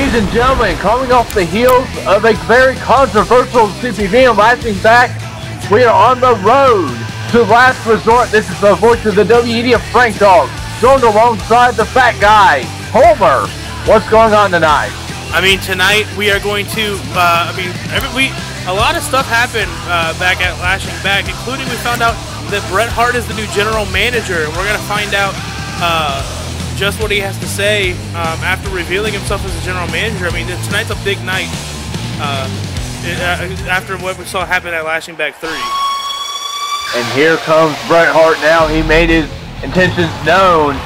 Ladies and gentlemen, coming off the heels of a very controversial CPV and Lashing Back, we are on the road to Last Resort. This is the voice of the WEDF Frank Dog, joined alongside the fat guy, Homer. What's going on tonight? I mean, tonight we are going to, a lot of stuff happened back at Lashing Back, including we found out that Bret Hart is the new general manager, and we're going to find out just what he has to say after revealing himself as a general manager. I mean, tonight's a big night after what we saw happen at Lashing Back 3. And here comes Bret Hart now. He made his intentions known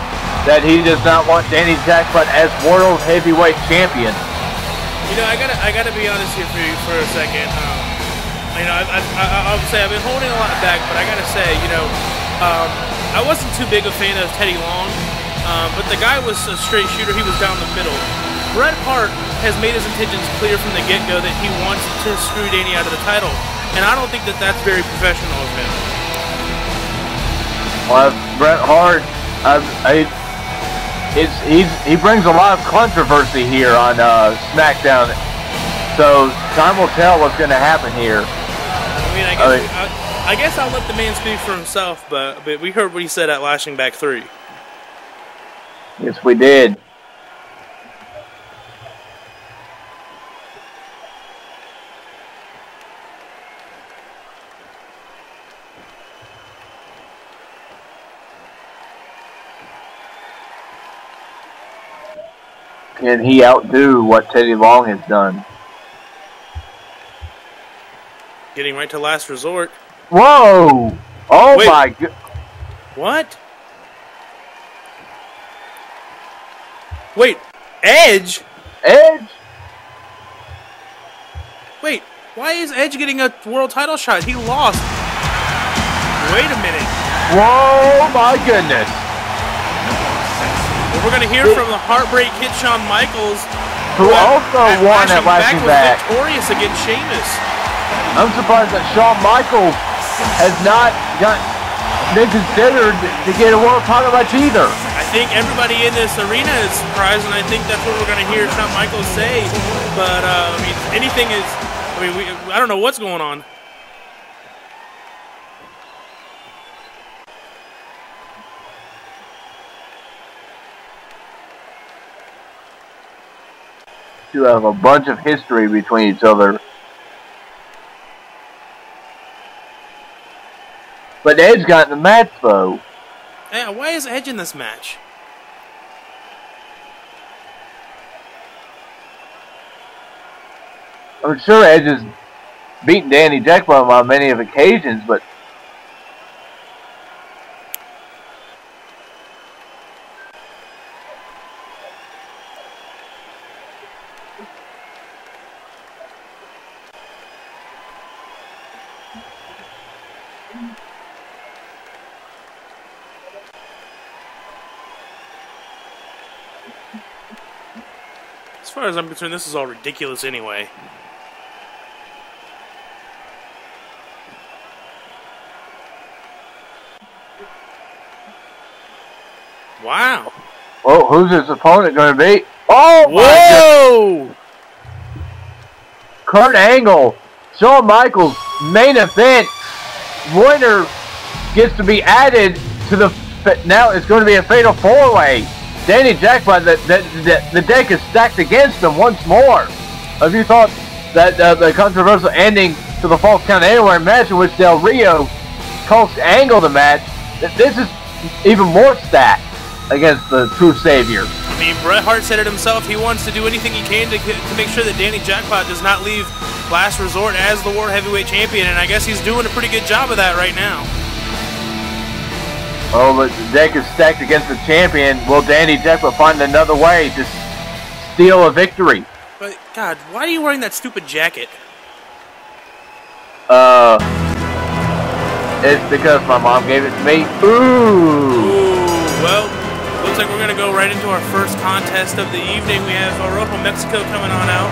that he does not want Danny Jackpot as World Heavyweight Champion. You know, I gotta be honest here for a second. You know, I'll say I've been holding a lot back, but I gotta say, you know, I wasn't too big a fan of Teddy Long, but the guy was a straight shooter. He was down the middle. Bret Hart has made his intentions clear from the get-go that he wants to screw Danny out of the title, and I don't think that that's very professional of him. Well, Bret Hart, he brings a lot of controversy here on Smackdown, so time will tell what's going to happen here. I mean, I guess I'll let the man speak for himself, but we heard what he said at Lashing Back 3. Yes, we did. Can he outdo what Teddy Long has done? Getting right to Last Resort. Whoa! Oh Wait. My God! What? Wait, Edge? Edge? Wait, why is Edge getting a world title shot? He lost. Wait a minute. Whoa, my goodness. Well, we're going to hear from the Heartbreak Kid Shawn Michaels, who also won at Lashing Back. Was victorious against Sheamus. I'm surprised that Shawn Michaels has not been considered to get a world title match either. I think everybody in this arena is surprised, and I think that's what we're going to hear Shawn Michaels say. But, I mean, anything is, I don't know what's going on. You have a bunch of history between each other. But Edge got in the match, though. Yeah, why is Edge in this match? I'm sure Edge has beaten Danny Jackpot on many of occasions, but As far as I'm concerned, this is all ridiculous anyway. Wow. Well, who's his opponent going to be? Oh, whoa! My Kurt Angle, Shawn Michaels, main event winner gets to be added to the. Now it's going to be a fatal four-way. Danny Jackpot, the deck is stacked against him once more. Have you thought that the controversial ending to the Falls Count Anywhere match in which Del Rio cost Angle the match, this is even more stacked against the true savior? I mean, Bret Hart said it himself. He wants to do anything he can to make sure that Danny Jackpot does not leave Last Resort as the World Heavyweight Champion, and I guess he's doing a pretty good job of that right now. Oh, but the deck is stacked against the champion. Will Danny Jackpot find another way to steal a victory? But, God, why are you wearing that stupid jacket? It's because my mom gave it to me. Ooh. Well, looks like we're going to go right into our first contest of the evening. We have Rojo Mexico coming on out.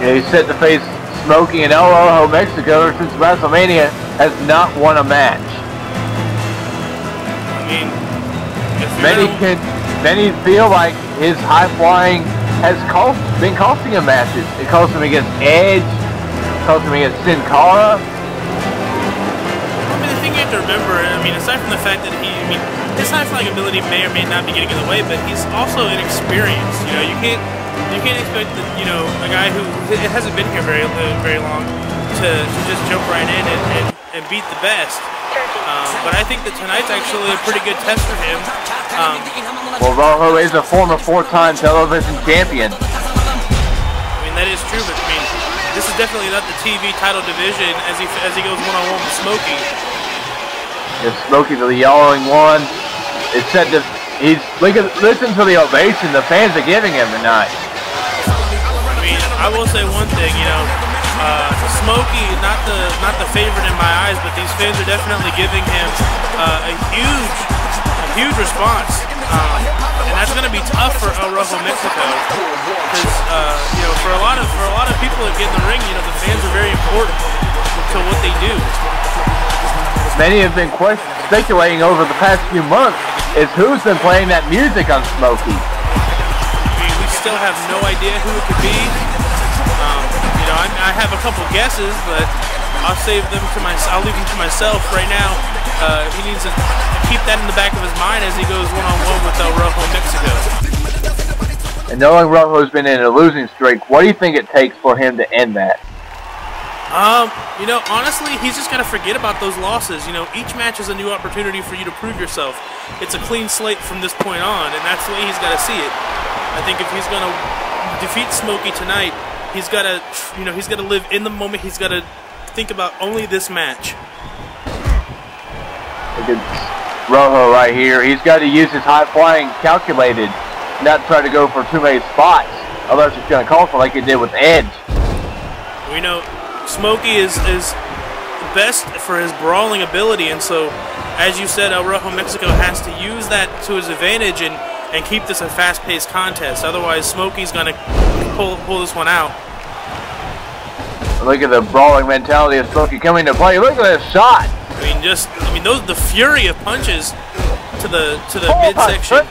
Yeah, he's set to face Smokey and El Rojo Mexico since WrestleMania has not won a match. I mean, Many feel like his high-flying has been costing him matches. It cost him against Edge, cost him against Sin Cara. I mean, the thing you have to remember, I mean, aside from the fact that his high-flying ability may or may not be getting in the way, but he's also inexperienced. You know, you can't expect that, you know, a guy who hasn't been here very long to just jump right in and beat the best. But I think that tonight's actually a pretty good test for him. Well, Rojo is a former 4-time television champion. I mean, that is true, but I mean, this is definitely not the TV title division as he goes one-on-one with Smokey. If Smokey the yelling one, it's said that listen to the ovation the fans are giving him tonight. I mean, I will say one thing, you know, Smokey, not the favorite in my eyes, but these fans are definitely giving him a huge response, and that's going to be tough for El Rojo Mexico, because you know, for a lot of people that get in the ring, you know, the fans are very important to what they do. Many have been speculating over the past few months is who's been playing that music on Smokey. I mean, we still have no idea who it could be. You know, I have a couple guesses, but I'll save them to I'll leave them to myself right now. He needs to keep that in the back of his mind as he goes one-on-one with El Rojo Mexico. And knowing Rojo's been in a losing streak, what do you think it takes for him to end that? You know, honestly, he's just got to forget about those losses. You know, each match is a new opportunity for you to prove yourself. It's a clean slate from this point on, and that's the way he's got to see it. I think if he's going to defeat Smokey tonight, he's got to, you know, he's got to live in the moment. He's got to think about only this match. Look at Rojo right here. He's got to use his high-flying calculated, not try to go for too many spots. Otherwise, it's going to call for like it did with Edge. We know Smokey is best for his brawling ability, and so, as you said, El Rojo Mexico has to use that to his advantage and keep this a fast-paced contest. Otherwise, Smokey's going to pull this one out. Look at the brawling mentality of Smokey coming to play. Look at this shot. I mean, the fury of punches to the midsection.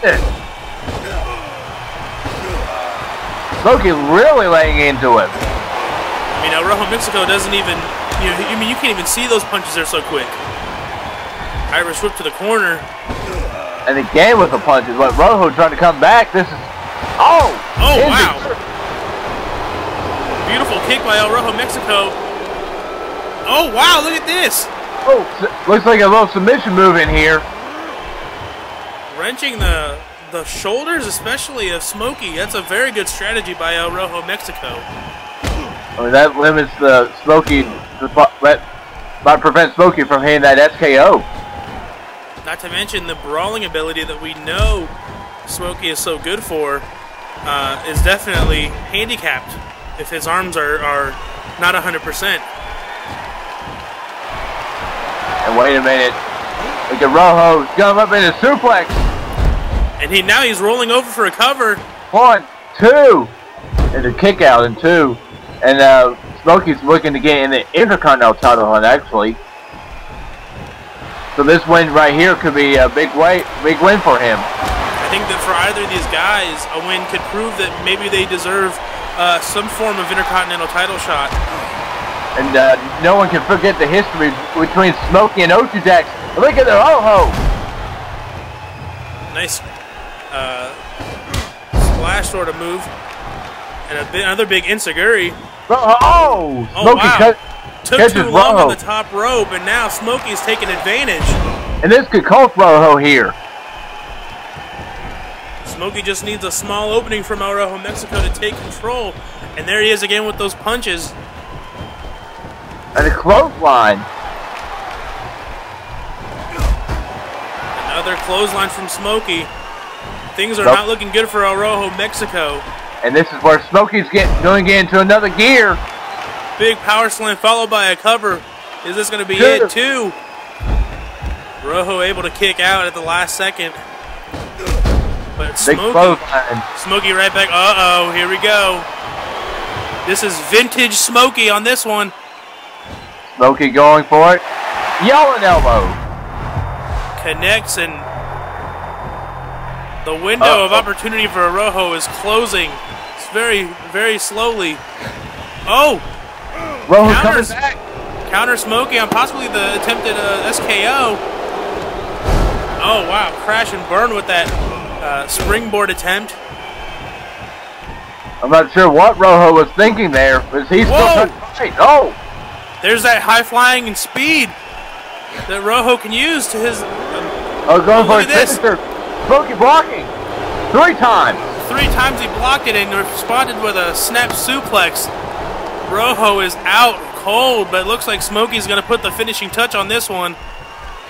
Smokey really laying into him. I mean, El Rojo Mexico doesn't even, you know, I mean, you can't even see those punches there so quick. Irish whip to the corner. And again with the punches, but Rojo trying to come back. This is, oh wow. Beautiful kick by El Rojo Mexico. Oh, wow, look at this. Oh, looks like a little submission move in here. Wrenching the shoulders, especially of Smokey. That's a very good strategy by El Rojo Mexico. I mean, that limits the Smokey, might prevent Smokey from hitting that SKO. Not to mention the brawling ability that we know Smokey is so good for is definitely handicapped if his arms are not 100%. And wait a minute, look at Rojo coming up in a suplex. And now he's rolling over for a cover. 1, 2, and a kick out in 2. And Smokey's looking to get in the Intercontinental title hunt, actually. So this win right here could be a big win for him. I think that for either of these guys, a win could prove that maybe they deserve some form of Intercontinental title shot. And no one can forget the history between Smokey and Ocho Jax. Look at the Rojo. Nice splash sort of move. And another big enziguri. Oh, Smokey wow. Took too long Rojo on the top rope, and now Smokey's taking advantage. And this could cost Rojo here. Smokey just needs a small opening from El Rojo Mexico to take control. And there he is again with those punches. And a clothesline. Another clothesline from Smokey. Things are not looking good for El Rojo Mexico. And this is where Smokey's going to get into another gear. Big power slam followed by a cover. Is this going to be it too? Rojo able to kick out at the last second. But Smokey right back. Uh-oh, here we go. This is vintage Smokey on this one. Smokey going for it. Yelling elbow. Connects, and the window of opportunity for Rojo is closing. very, very slowly. Oh! Rojo's coming back. Counter Smokey on possibly the attempted SKO. Oh, wow. Crash and burn with that springboard attempt. I'm not sure what Rojo was thinking there. Was he still trying to fight? Oh! There's that high flying and speed that Rojo can use to his... going for his signature. Smokey blocking. 3 times. 3 times he blocked it and responded with a snap suplex. Rojo is out cold, but it looks like Smokey's going to put the finishing touch on this one.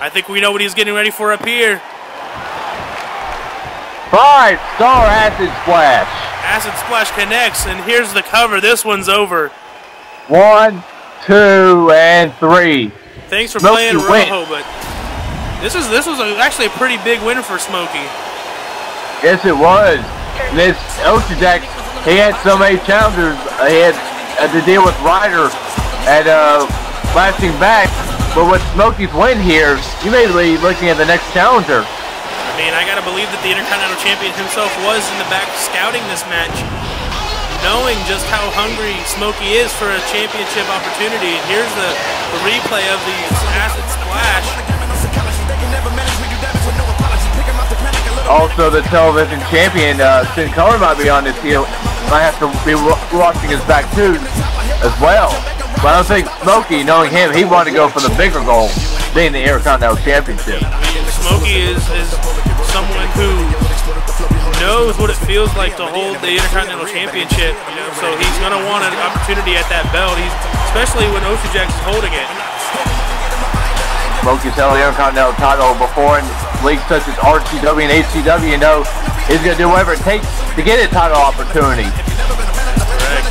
I think we know what he's getting ready for up here. 5-star Acid Splash. Acid Splash connects, and here's the cover. This one's over. 1, 2, and 3. Thanks for playing Rojo, but this was actually a pretty big win for Smokey. Yes, it was. This Oshijak, he had so many challengers. He had to deal with Ryder and Lashing Back. But with Smokey's win here, you may be looking at the next challenger. I mean, I gotta believe that the Intercontinental Champion himself was in the back scouting this match, knowing just how hungry Smokey is for a championship opportunity. And here's the replay of the Acid Splash. Also, the television champion, Sin Cara, might be on this deal. Might have to be watching his back too, as well. But I don't think Smokey, knowing him, he wanted to go for the bigger goal, being the Intercontinental Championship. Smokey is someone who knows what it feels like to hold the Intercontinental Championship, you know, so he's going to want an opportunity at that belt, especially when Oshijak is holding it. Smokey's held the Intercontinental title before in leagues such as RCW and HCW. You know, he's going to do whatever it takes to get a title opportunity. Correct.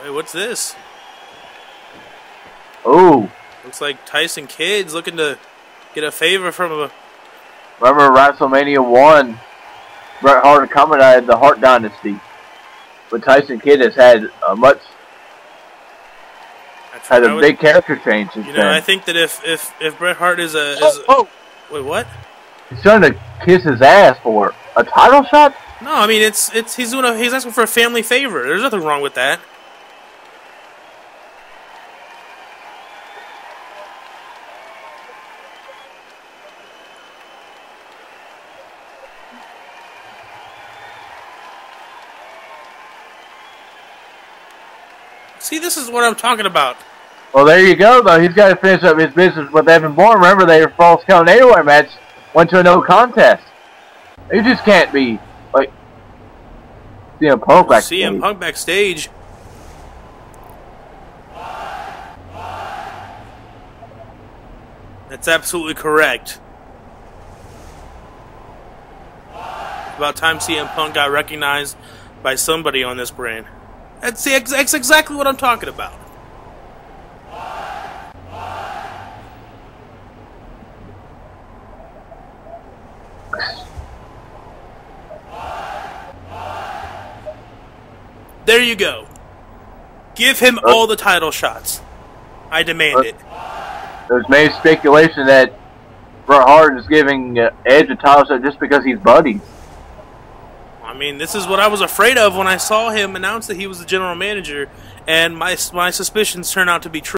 Wait, what's this? Ooh. Looks like Tyson Kidd's looking to get a favor from a... Remember WrestleMania 1, Bret Hart accommodated the Hart Dynasty. But Tyson Kidd has had a big character change since then. I think that if Bret Hart is a... Wait, what? He's trying to kiss his ass for a title shot? No, I mean, he's asking for a family favor. There's nothing wrong with that. See, this is what I'm talking about. Well, there you go, though. He's got to finish up his business with Evan Bourne. Remember, their Falls Count Anywhere match went to a no contest. You just can't be, like, CM Punk backstage. CM Punk backstage. That's absolutely correct. About time CM Punk got recognized by somebody on this brand. That's exactly what I'm talking about. There you go. Give him all the title shots. I demand it. There's made speculation that Bret Hart is giving Edge a title shot just because he's buddies. I mean, this is what I was afraid of when I saw him announce that he was the general manager, and my suspicions turned out to be true.